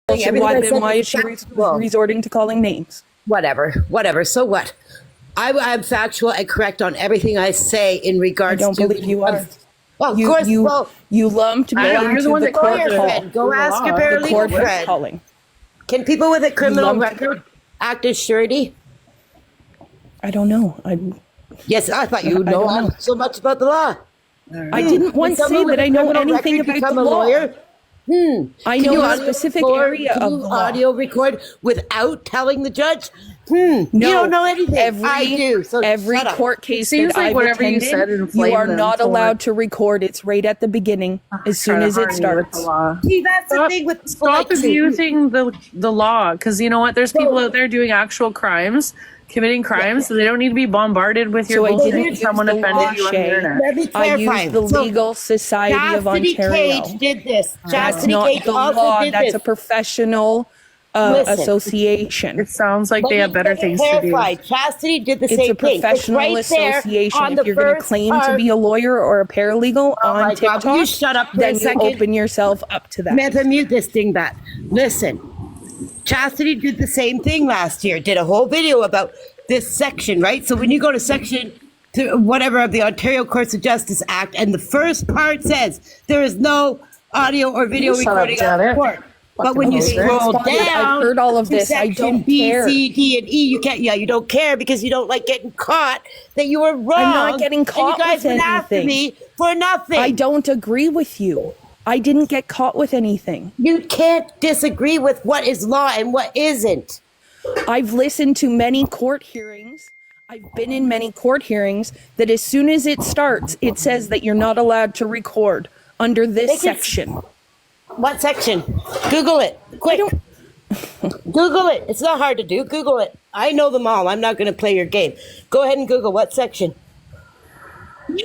Why is she resorting to calling names? Whatever. So what? I'm factual and correct on everything I say in regards to. I don't believe you are. Well, of course. You lumped me into the court call. Go ask your paralegal friend. Calling. Can people with a criminal record act as surety? I don't know. Yes, I thought you know so much about the law. I didn't once say that I know anything about the law. Lawyer? I know a specific area of the law. Audio record without telling the judge? You don't know anything. I do. So every court case seems that like I've whatever you attended, said inflamed you are them not for allowed to record. It's right at the beginning, as soon as it starts. See, that's the thing with Stop abusing the law, because you know what? There's people out there doing actual crimes, committing crimes, so they don't need to be bombarded with your bullshit. I didn't Someone offended you on the internet. Let me clarify. I used the Legal Society of Ontario. Cage did this. That's not the law. That's a professional association. It sounds like they have better things to do. Chastity did the same It's a thing. professional association. If you're going to claim to be a lawyer or a paralegal on TikTok, you shut up for then a second. you open yourself up to that. Samantha, mute this thing back. Listen, Chastity did the same thing last year. Did a whole video about this section, right? So when you go to section whatever of the Ontario Courts of Justice Act, and the first part says there is no audio or video recording of the court. But when you scroll down, I've heard all of this. I don't B, care. C, D, and E, you can't. Yeah, you don't care because you don't like getting caught. That you were wrong. I'm not getting caught and you guys with went after anything. me for nothing. I don't agree with you. I didn't get caught with anything. You can't disagree with what is law and what isn't. I've listened to many court hearings. I've been in many court hearings that as soon as it starts, it says that you're not allowed to record under this section. What section? Google it. Quick. Google it. It's not hard to do. Google it. I know them all. I'm not going to play your game. Go ahead and Google what section.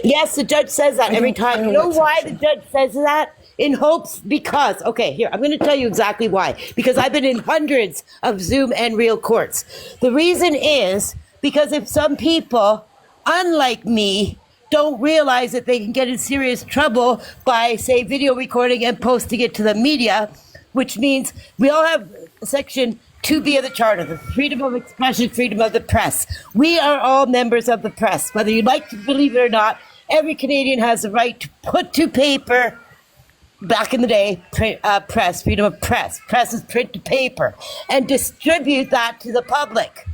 Yes, the judge says that every time. You know why the judge says that? In hopes, because, okay, here, I'm going to tell you exactly why. Because I've been in hundreds of Zoom and real courts. The reason is because if some people, unlike me, don't realize that they can get in serious trouble by, say, video recording and posting it to the media, which means we all have section 2B of the Charter, the freedom of expression, freedom of the press. We are all members of the press. Whether you like to believe it or not, every Canadian has the right to put to paper, back in the day, press, freedom of press. Press is print to paper and distribute that to the public.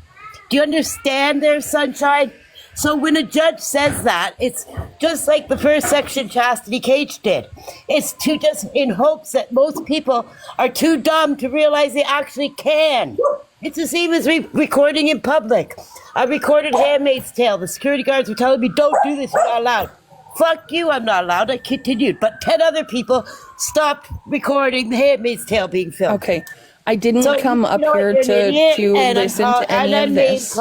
Do you understand there, Sunshine? So when a judge says that, it's just like the first section Chastity Cage did. It's to just in hopes that most people are too dumb to realize they actually can. It's the same as recording in public. I recorded Handmaid's Tale. The security guards were telling me, don't do this, you're not allowed. Fuck you, I'm not allowed. I continued. But 10 other people stopped recording The Handmaid's Tale being filmed. Okay. I didn't come up here to listen to any of this.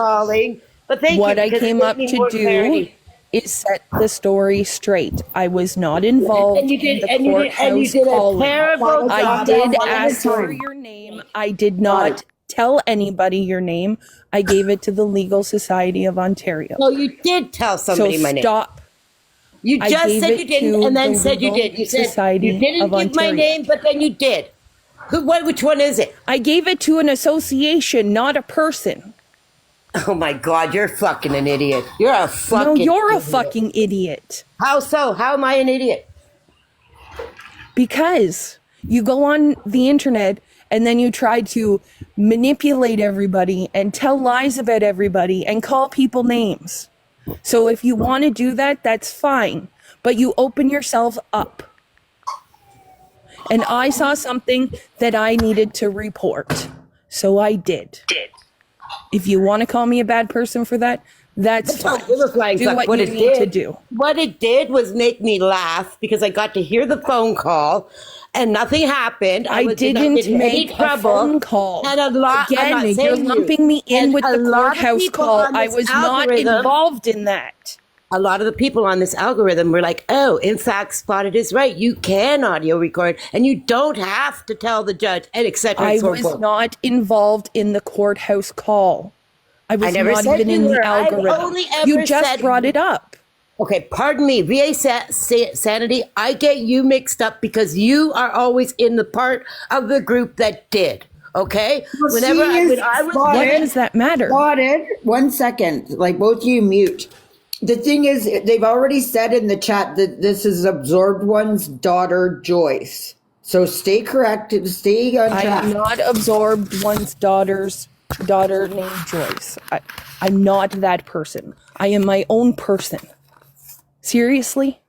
But what I came up to do is set the story straight. I was not involved in the courthouse calling. I did ask for your name. I did not tell anybody your name. I gave it to the Legal Society of Ontario. No, you did tell somebody my name. Stop. You just said you didn't, and then said you did. You said you didn't give my name, but then you did. Which one is it? I gave it to an association, not a person. Oh my God, you're fucking an idiot. You're a fucking No, you're a fucking idiot. How so? How am I an idiot? Because you go on the internet and then you try to manipulate everybody and tell lies about everybody and call people names. So if you want to do that, that's fine. But you open yourself up. And I saw something that I needed to report. So I did. If you want to call me a bad person for that, that's fine. Do what you need to do. What it did was make me laugh because I got to hear the phone call and nothing happened. I didn't make a phone call. And a lot, again, you're lumping me in with the courthouse call. I was not involved in that. A lot of the people on this algorithm were like, oh, in fact, Spotted is right. You can audio record and you don't have to tell the judge, and etc. I was not involved in the courthouse call. I was not even in the algorithm. You just brought it up. Okay, pardon me, Sanity. I get you mixed up because you are always in the part of the group that did. Okay, Well, she is when I was What spotted. does that matter? Spotted. 1 second. Like both of you mute. The thing is, they've already said in the chat that this is Absorbed One's daughter, Joyce. So stay corrected. Stay on I track. am not absorbed one's daughter named Joyce. I'm not that person. I am my own person. Seriously?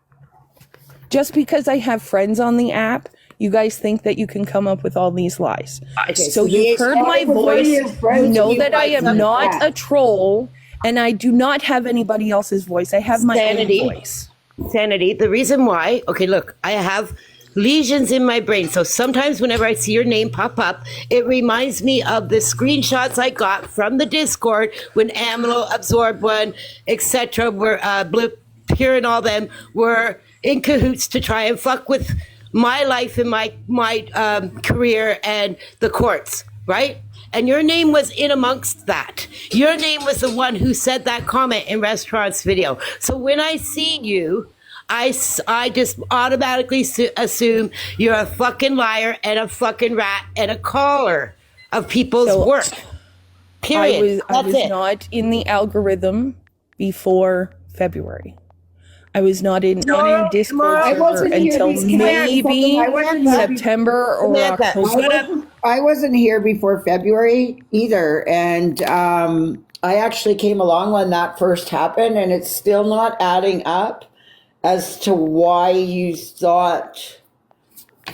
Just because I have friends on the app, you guys think that you can come up with all these lies. So you've heard my voice. You know that I am not a troll, and I do not have anybody else's voice. I have my Sanity. own voice. Sanity. The reason why, okay, look, I have lesions in my brain. So sometimes whenever I see your name pop up, it reminds me of the screenshots I got from the Discord when Amlo, Absorbed One, etc. were Blip, Pure, and all them were in cahoots to try and fuck with my life and my career and the courts, right? And your name was in amongst that. Your name was the one who said that comment in Restaurant's video. So when I see you, I just automatically assume you're a fucking liar and a fucking rat and a caller of people's So, work. Period. I That's was it. not in the algorithm before February. I was not in any Discord I server wasn't here until because- maybe I wasn't here September or Samantha, October. I wasn't here before February either, and I actually came along when that first happened, and it's still not adding up as to why you thought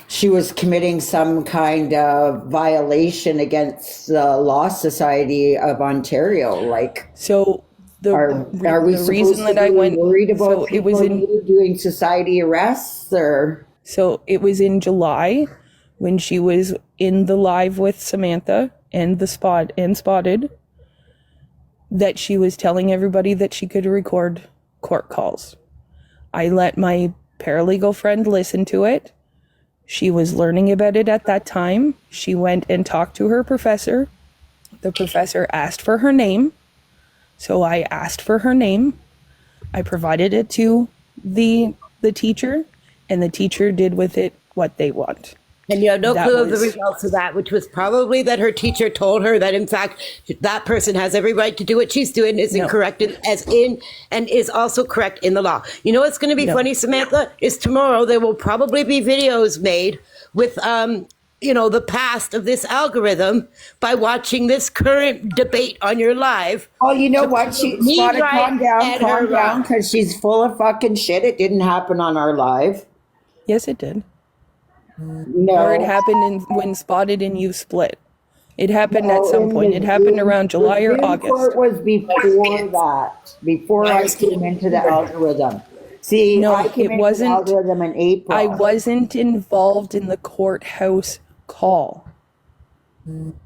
she was committing some kind of violation against the Law Society of Ontario. Like, So are we the supposed reason to that be I went worried about so it people was in doing society arrests or? So it was in July when she was in the live with Samantha and Spotted that she was telling everybody that she could record court calls. I let my paralegal friend listen to it. She was learning about it at that time. She went and talked to her professor. The professor asked for her name. So I asked for her name. I provided it to the teacher, and the teacher did with it what they want. And you have no That clue of the was- results of that, which was probably that her teacher told her that, in fact, that person has every right to do what she's doing, is No. incorrect and is also correct in the law. You know what's going to be No. funny, Samantha? Is tomorrow there will probably be videos made with, the past of this algorithm by watching this current debate on your live. Oh, you know what? Me Spotted, right calm down, and her wrong. because she's full of fucking shit. It didn't happen on our live. Yes, it did. No. Or it happened when Spotted and you split. It happened at No, some in point. the It happened Zoom- around July the or Zoom August. court was before that, before I came into the algorithm. See, No, I came it into wasn't- the algorithm in April. I wasn't involved in the courthouse call.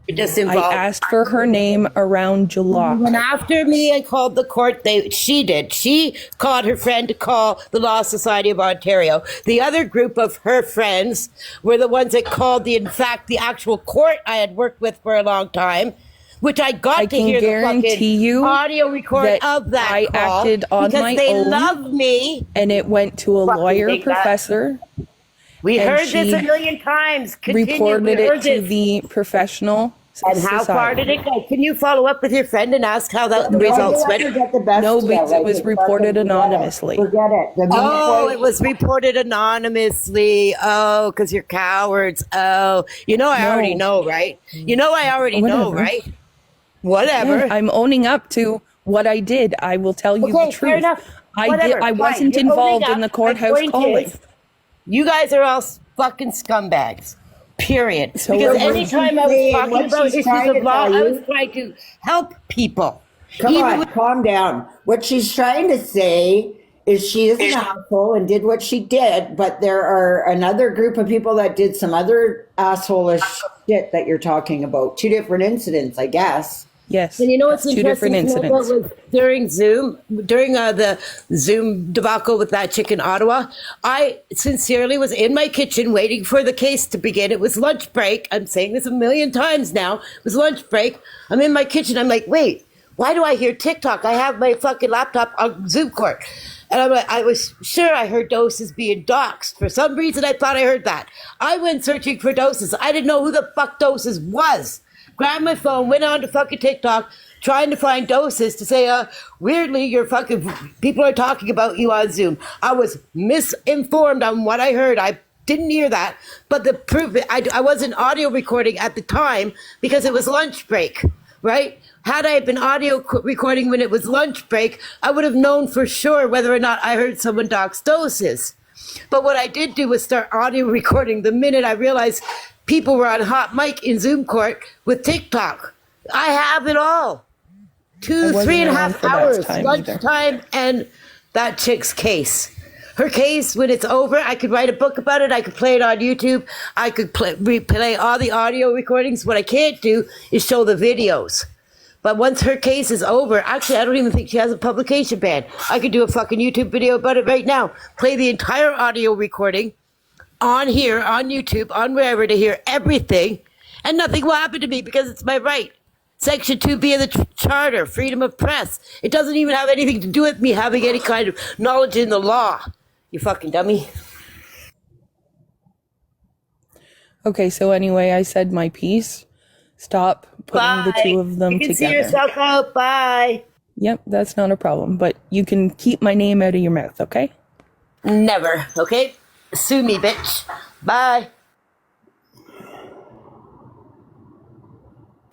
It just I involved. asked for her name around July. And after me and called the court, she did. She called her friend to call the Law Society of Ontario. The other group of her friends were the ones that called in fact, the actual court I had worked with for a long time, which I got I to can hear the guarantee fucking you audio recording that of that I call acted on because my they own. love me. And it went to a Fucking lawyer take that. professor, We and heard this she a million times. Continue. We reported heard it to this. the professional And how far society. did it go? Can you follow up with your friend and ask how the Why do you results have to went? get the best No, of because it was Like, reported fucking forget it. anonymously. Forget it. The Oh, minute it was reported anonymously. Oh, because you're cowards. Oh, I No. already know, right? I already know, Whatever. right? Whatever. Yeah, I'm owning up to what I did. I will tell you Okay, the fair truth. enough. I Whatever, I fine. wasn't You're owning involved in up. the courthouse My point calling. is, you guys are all fucking scumbags. Period. So because what anytime I was she's talking saying, about what she's issues trying of to law, tell I you- was trying to help people. Come Even on, with- calm down. What she's trying to say is she is an asshole and did what she did, but there are another group of people that did some other asshole-ish shit that you're talking about. Two different incidents, I guess. Yes. And you know what's two different interesting, Samantha, incidents. was during the Zoom debacle with that chick in Ottawa, I sincerely was in my kitchen waiting for the case to begin. It was lunch break. I'm saying this a million times now. It was lunch break. I'm in my kitchen. I'm like, wait, why do I hear TikTok? I have my fucking laptop on Zoom court. And I'm like, I was sure I heard doses being doxxed. For some reason, I thought I heard that. I went searching for doses. I didn't know who the fuck doses was. Grabbed my phone, went on to fucking TikTok, trying to find doses to say, weirdly, your fucking people are talking about you on Zoom. I was misinformed on what I heard. I didn't hear that, but the proof, I wasn't audio recording at the time because it was lunch break, right? Had I been audio recording when it was lunch break, I would have known for sure whether or not I heard someone dox doses. But what I did do was start audio recording the minute I realized people were on hot mic in Zoom court with TikTok. I have it all. I 2, wasn't 3.5 around for that hours, time either. lunchtime, and that chick's case. Her case, when it's over, I could write a book about it. I could play it on YouTube. I could replay all the audio recordings. What I can't do is show the videos. But once her case is over, actually, I don't even think she has a publication ban. I could do a fucking YouTube video about it right now. Play the entire audio recording on here, on YouTube, on wherever to hear everything. And nothing will happen to me because it's my right. Section 2B of the Charter, freedom of press. It doesn't even have anything to do with me having any kind of knowledge in the law. You fucking dummy. Okay, so anyway, I said my piece. Stop putting the two of them You can see together. yourself out. Bye. Yep, that's not a problem. But you can keep my name out of your mouth, okay? Never, okay? Sue me, bitch. Bye.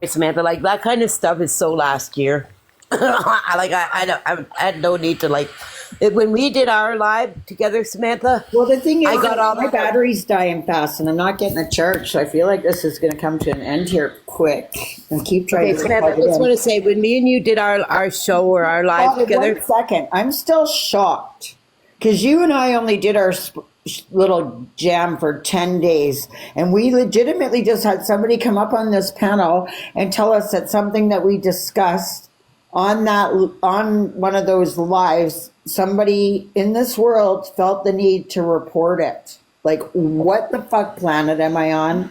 Samantha, like that kind of stuff is so last year. I had no need to when we did our live together, Samantha. Well, the thing is, I got all my the- battery's dying fast, and I'm not getting the charge, so I feel like this is going to come to an end here quick. And keep trying Okay, to Samantha, I plug it just in. want to say when me and you did our show or our live Oh, together. 1 second, I'm still shocked because you and I only did our little jam for 10 days, and we legitimately just had somebody come up on this panel and tell us that something that we discussed on one of those lives, somebody in this world felt the need to report it. Like, what the fuck planet am I on?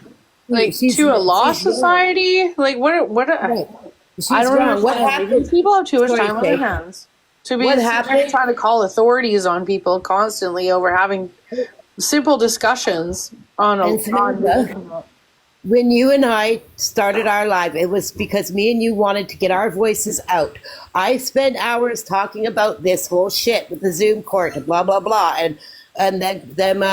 Like She's- to a law she's wrong. society? Like what? Right. She's I don't wrong. know. What happened? These people have too much Sorry, time on their Kate. hands to be What sitting there happened? trying to call authorities on people constantly over having simple discussions on And Samantha, when you and I started our live, it was because me and you wanted to get our voices out. I spent hours talking about this whole shit with the Zoom court and blah blah blah, and then them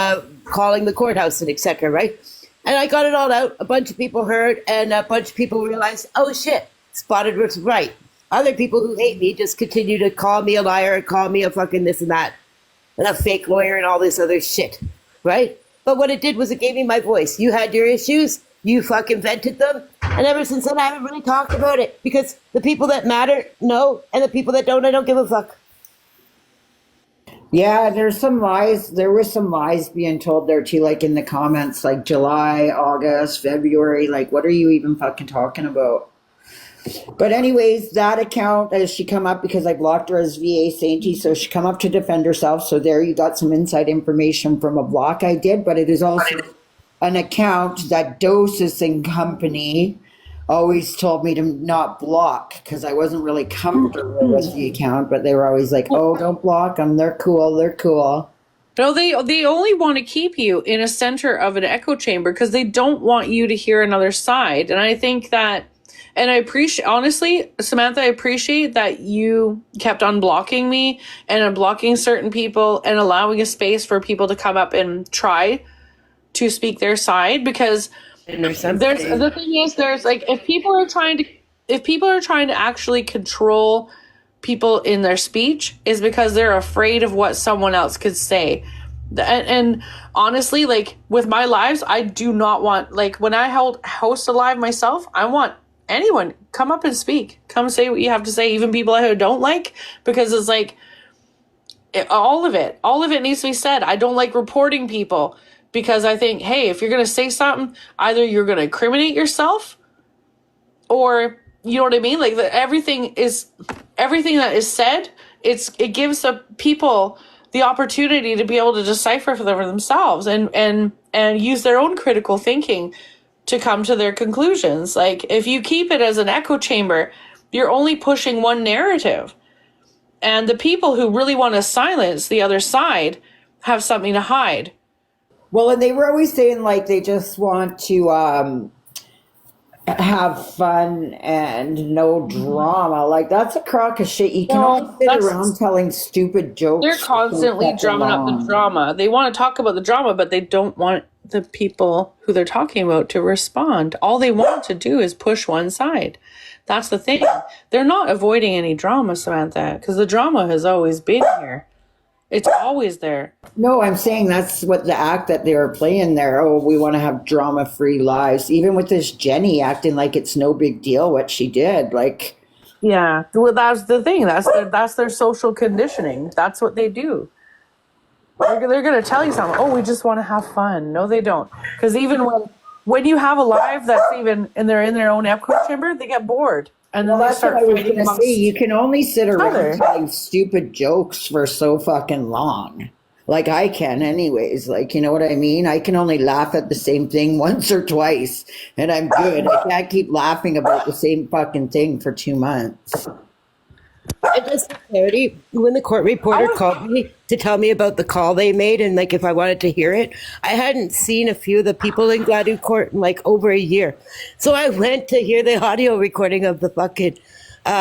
calling the courthouse and etc. Right? And I got it all out. A bunch of people heard, and a bunch of people realized, oh shit, Spotted was right. Other people who hate me just continue to call me a liar and call me a fucking this and that, and a fake lawyer and all this other shit, right? But what it did was it gave me my voice. You had your issues, you fucking vented them, and ever since then I haven't really talked about it because the people that matter know, and the people that don't, I don't give a fuck. Yeah, there's some lies. There were some lies being told there too, like in the comments, like July, August, February. Like, what are you even fucking talking about? But anyways, that account, she come up because I blocked her as VA Sainty, so she come up to defend herself. So there you got some inside information from a block I did, but it is also an account that Doses and Company always told me to not block because I wasn't really comfortable with the account, but they were always like, oh, don't block them. They're cool. They're cool. No, they only want to keep you in a center of an echo chamber because they don't want you to hear another side. And I think that, and I appreciate, honestly, Samantha, I appreciate that you kept unblocking me and unblocking certain people and allowing a space for people to come up and try to speak their side because there's the thing is there's like if people are trying to actually control people in their speech is because they're afraid of what someone else could say. And honestly, like with my lives, I do not want, like when I host a live myself, I want anyone come up and speak, come say what you have to say, even people I don't like, because it's like all of it needs to be said. I don't like reporting people because I think, hey, if you're going to say something, either you're going to incriminate yourself or, you know what I mean? Like everything that is said, it gives the people the opportunity to be able to decipher for themselves and use their own critical thinking to come to their conclusions. Like if you keep it as an echo chamber, you're only pushing one narrative. And the people who really want to silence the other side have something to hide. Well, and they were always saying like they just want to have fun and no drama. Like that's a crock of shit. You can No, only sit that's- around telling stupid jokes. They're constantly for so drumming up the long. drama. They want to talk about the drama, but they don't want the people who they're talking about to respond. All they want to do is push one side. That's the thing. They're not avoiding any drama, Samantha, because the drama has always been here. It's always there. No, I'm saying that's what the act that they were playing there. Oh, we want to have drama-free lives. Even with this Jenny acting like it's no big deal what she did. Like, Yeah, well, that's the thing. That's their social conditioning. That's what they do. They're going to tell you something. Oh, we just want to have fun. No, they don't. Because even when you have a live that's even and they're in their own echo chamber, they get bored and then well, they that's what start I was fighting going to amongst. say. You can only sit around other. telling stupid jokes for so fucking long. Like I can anyways. Like, you know what I mean? I can only laugh at the same thing once or twice and I'm good. I can't keep laughing about the same fucking thing for 2 months. And just for clarity, when the court reporter called me to tell me about the call they made and like if I wanted to hear it, I hadn't seen a few of the people in Gladue Court in like over a year. So I went to hear the audio recording of the fucking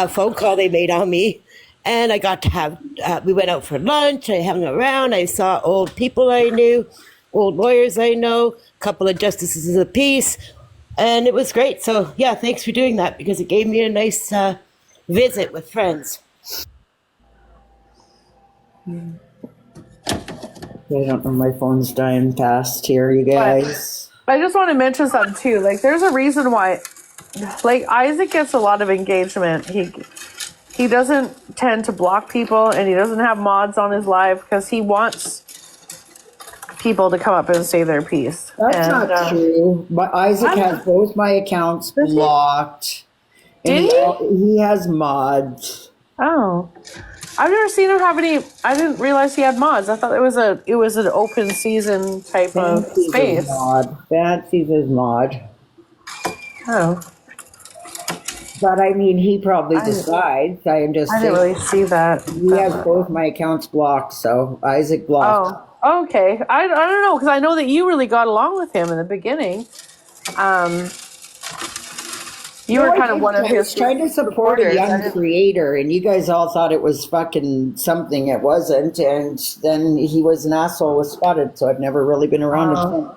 phone call they made on me. And I got to have, we went out for lunch, I hung around, I saw old people I knew, old lawyers I know, a couple of justices of the peace, and it was great. So yeah, thanks for doing that because it gave me a nice visit with friends. I don't know, my phone's dying fast here, you guys. I just want to mention something too. Like, there's a reason why, like, Isaac gets a lot of engagement. He doesn't tend to block people, and he doesn't have mods on his live because he wants people to come up and say their piece. That's And, not true. But Isaac has both my accounts Does he? blocked. And Did he has mods. Oh, I've never seen him have any. I didn't realize he had mods. I thought it was an open season type of Fancy's space. his mod. Fancy's his mod. Oh, But I mean, he probably decides. I am just I saying. didn't really see that. He has both my accounts blocked, so Isaac blocked. Oh, okay. I don't know because I know that you really got along with him in the beginning. You were kind of one of I was his trying to support a supporters. I young didn't- creator, and you guys all thought it was fucking something it wasn't. And then he was an asshole with Spotted, so I've never really been around him.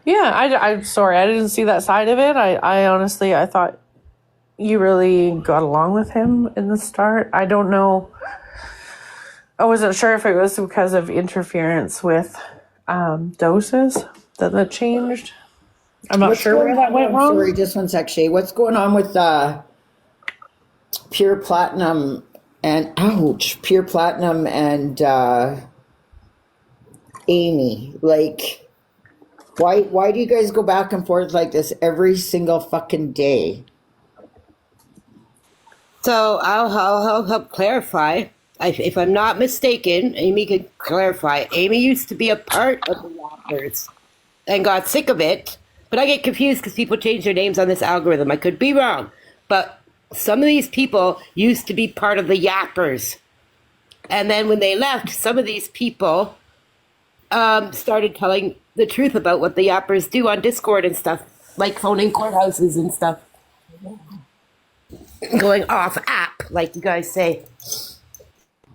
Yeah, I'm sorry. I didn't see that side of it. I honestly, I thought you really got along with him in the start. I don't know. I wasn't sure if it was because of interference with doses that changed. I'm not sure where that went wrong. Sorry, just one sec, Shay. What's going on with Pure Platinum and Pure Platinum and Amy? Like, why do you guys go back and forth like this every single fucking day? So I'll help clarify. If I'm not mistaken, Amy could clarify. Amy used to be a part of the Yappers and got sick of it. But I get confused because people change their names on this algorithm. I could be wrong. But some of these people used to be part of the Yappers. And then when they left, some of these people started telling the truth about what the Yappers do on Discord and stuff, like phoning courthouses and stuff. Going off app, like you guys say.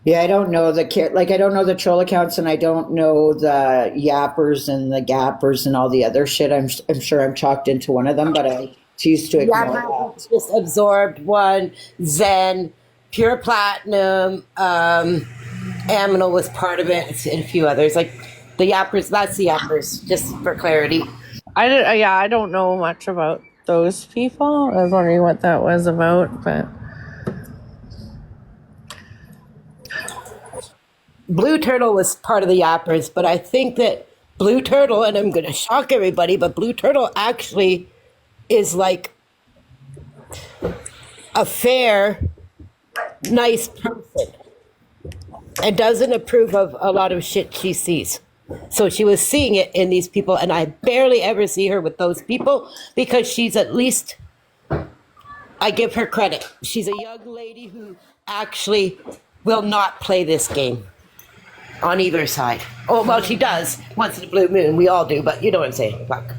Yeah, I don't know I don't know the troll accounts, and I don't know the yappers and the gappers and all the other shit. I'm sure I'm chalked into one of them, but I choose to ignore that. Just absorbed one, Zen, Pure Platinum, Aminal was part of it, and a few others. Like the Yappers, that's the Yappers, just for clarity. I don't know much about those people. I was wondering what that was about, but Blue Turtle was part of the Yappers, but I think that Blue Turtle, and I'm going to shock everybody, but Blue Turtle actually is like a fair, nice person and doesn't approve of a lot of shit she sees. So she was seeing it in these people, and I barely ever see her with those people because she's at least, I give her credit. She's a young lady who actually will not play this game on either side. Oh, well, she does once in a blue moon. We all do, but you know what I'm saying. Fuck.